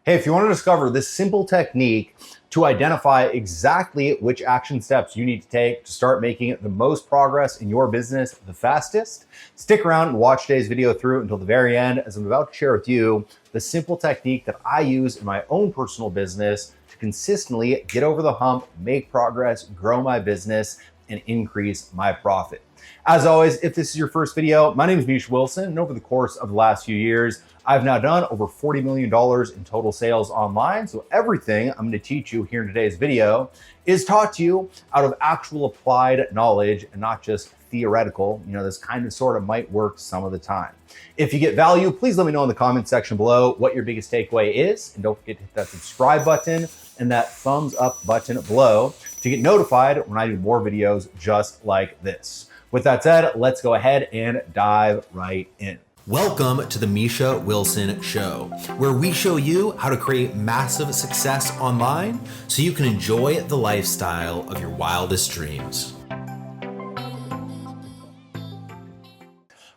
Hey, if you want to discover this simple technique to identify exactly which action steps you need to take to start making the most progress in your business the fastest, stick around and watch today's video through until the very end, as I'm about to share with you the simple technique that I use in my own personal business to consistently get over the hump, make progress, grow my business, and increase my profit. As always, if this is your first video, my name is Misha Wilson, and over the course of the last few years, I've now done over $40 million in total sales online. So everything I'm going to teach you here in today's video is taught to you out of actual applied knowledge and not just theoretical. This kind of sort of might work some of the time. If you get value, please let me know in the comment section below what your biggest takeaway is. And don't forget to hit that subscribe button and that thumbs up button below to get notified when I do more videos just like this. With that said, let's go ahead and dive right in. Welcome to the Misha Wilson Show, where we show you how to create massive success online so you can enjoy the lifestyle of your wildest dreams.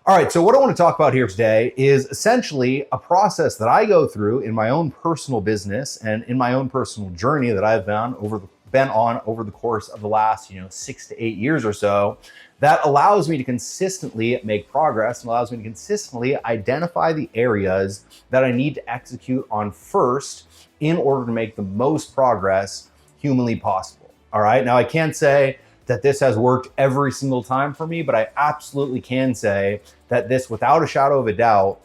All right, so what I want to talk about here today is essentially a process that I go through in my own personal business and in my own personal journey that I've been on over the course of the last 6 to 8 years or so, that allows me to consistently make progress and allows me to consistently identify the areas that I need to execute on first in order to make the most progress humanly possible. All right, now I can't say that this has worked every single time for me, but I absolutely can say that this, without a shadow of a doubt,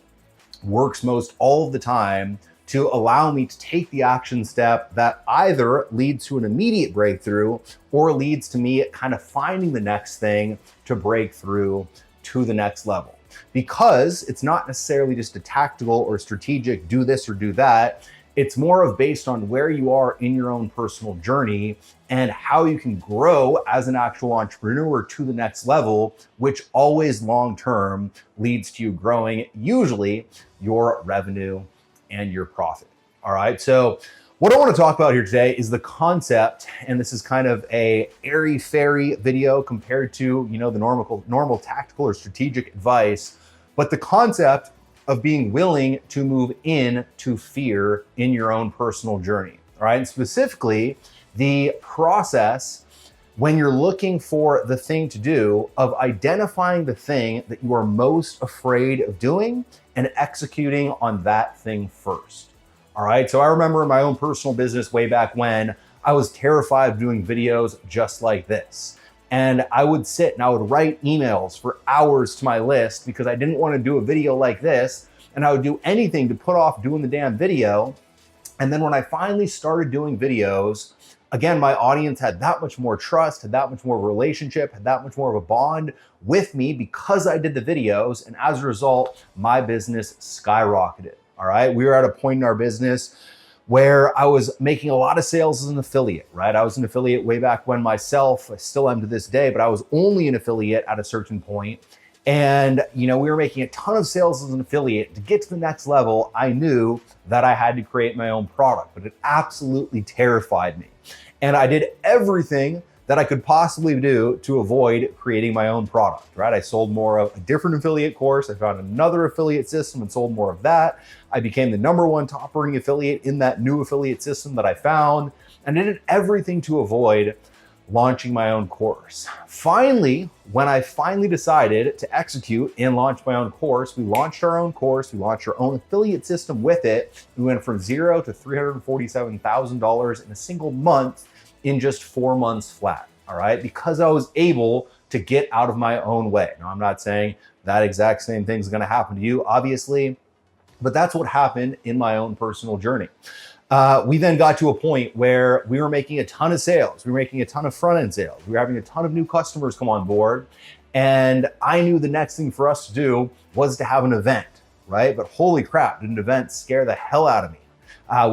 works most all of the time to allow me to take the action step that either leads to an immediate breakthrough or leads to me kind of finding the next thing to break through to the next level. Because it's not necessarily just a tactical or strategic do this or do that. It's more of based on where you are in your own personal journey and how you can grow as an actual entrepreneur to the next level, which always long-term leads to you growing usually your revenue and your profit. All right. So what I want to talk about here today is the concept, and this is kind of a airy-fairy video compared to, the normal tactical or strategic advice, but the concept of being willing to move into fear in your own personal journey. All right. And specifically the process when you're looking for the thing to do of identifying the thing that you are most afraid of doing and executing on that thing first. All right. So I remember in my own personal business way back when I was terrified of doing videos just like this. And I would sit and I would write emails for hours to my list because I didn't want to do a video like this. And I would do anything to put off doing the damn video. And then when I finally started doing videos, again, my audience had that much more trust, had that much more relationship, had that much more of a bond with me because I did the videos. And as a result, my business skyrocketed. All right. We were at a point in our business where I was making a lot of sales as an affiliate, right? I was an affiliate way back when myself. I still am to this day, but I was only an affiliate at a certain point. And, we were making a ton of sales as an affiliate. To get to the next level, I knew that I had to create my own product, but it absolutely terrified me. And I did everything that I could possibly do to avoid creating my own product, right? I sold more of a different affiliate course. I found another affiliate system and sold more of that. I became the #1 top earning affiliate in that new affiliate system that I found. And I did everything to avoid launching my own course. Finally, when I finally decided to execute and launch my own course, we launched our own course. We launched our own affiliate system with it. We went from $0 to $347,000 in a single month in just 4 months flat. All right. Because I was able to get out of my own way. Now, I'm not saying that exact same thing is going to happen to you, obviously, but that's what happened in my own personal journey. We then got to a point where we were making a ton of sales. We were making a ton of front-end sales. We were having a ton of new customers come on board. And I knew the next thing for us to do was to have an event, right? But holy crap, did an event scare the hell out of me.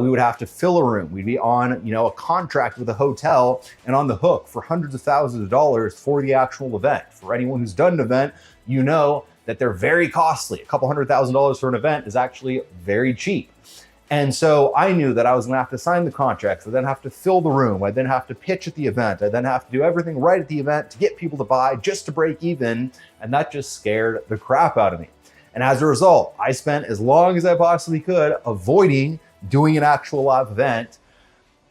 We would have to fill a room. We'd be on, a contract with a hotel and on the hook for hundreds of thousands of dollars for the actual event. For anyone who's done an event, you know that they're very costly. A couple $100,000 for an event is actually very cheap. And so I knew that I was going to have to sign the contracts. I then have to fill the room. I then have to pitch at the event. I then have to do everything right at the event to get people to buy just to break even. And that just scared the crap out of me. And as a result, I spent as long as I possibly could avoiding doing an actual live event.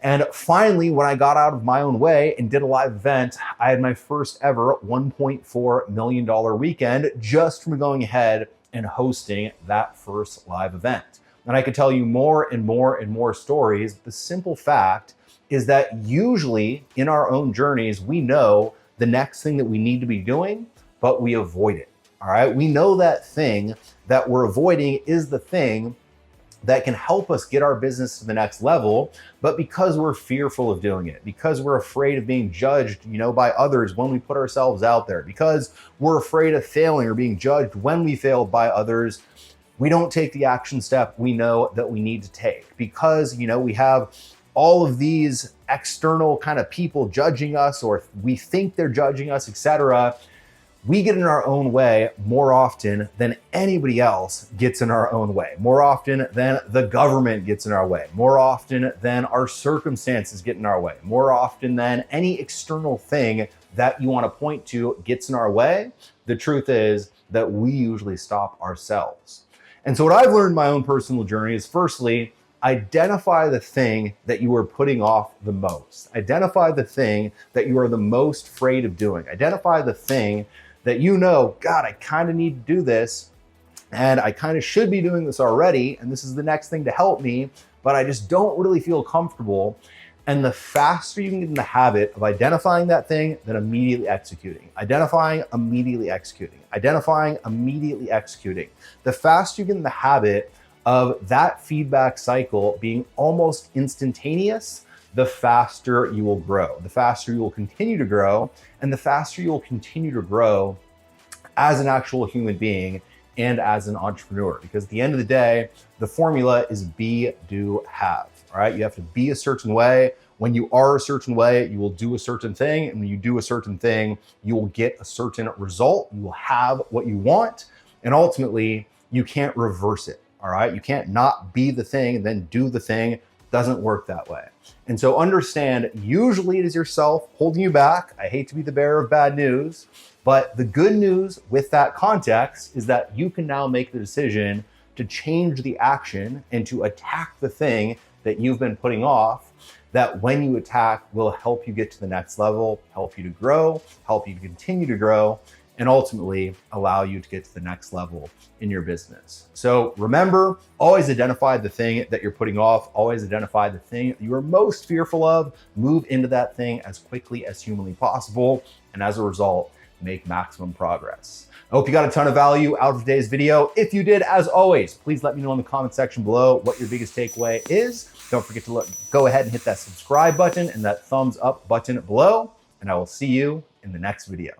And finally, when I got out of my own way and did a live event, I had my first ever $1.4 million weekend just from going ahead and hosting that first live event. And I could tell you more and more and more stories. The simple fact is that usually in our own journeys, we know the next thing that we need to be doing, but we avoid it. All right. We know that thing that we're avoiding is the thing that can help us get our business to the next level. But because we're fearful of doing it, because we're afraid of being judged, by others when we put ourselves out there, because we're afraid of failing or being judged when we fail by others, we don't take the action step we know that we need to take. Because, we have all of these external kind of people judging us, or we think they're judging us, etc. We get in our own way more often than anybody else gets in our own way, more often than the government gets in our way, more often than our circumstances get in our way, more often than any external thing that you want to point to gets in our way. The truth is that we usually stop ourselves. And so what I've learned in my own personal journey is, firstly, identify the thing that you are putting off the most. Identify the thing that you are the most afraid of doing. Identify the thing that God, I kind of need to do this, and I kind of should be doing this already, and this is the next thing to help me, but I just don't really feel comfortable. And the faster you can get in the habit of identifying that thing, then immediately executing, identifying, immediately executing, identifying, immediately executing. The faster you get in the habit of that feedback cycle being almost instantaneous, the faster you will grow, the faster you will continue to grow, and the faster you will continue to grow as an actual human being and as an entrepreneur. Because at the end of the day, the formula is be, do, have. All right. You have to be a certain way. When you are a certain way, you will do a certain thing. And when you do a certain thing, you will get a certain result. You will have what you want. And ultimately, you can't reverse it. All right. You can't not be the thing and then do the thing. It doesn't work that way. And so understand, usually it is yourself holding you back. I hate to be the bearer of bad news, but the good news with that context is that you can now make the decision to change the action and to attack the thing that you've been putting off, that when you attack will help you get to the next level, help you to grow, help you to continue to grow, and ultimately allow you to get to the next level in your business. So remember, always identify the thing that you're putting off, always identify the thing you are most fearful of, move into that thing as quickly as humanly possible, and as a result, make maximum progress. I hope you got a ton of value out of today's video. If you did, as always, please let me know in the comment section below what your biggest takeaway is. Don't forget to go ahead and hit that subscribe button and that thumbs up button below, and I will see you in the next video.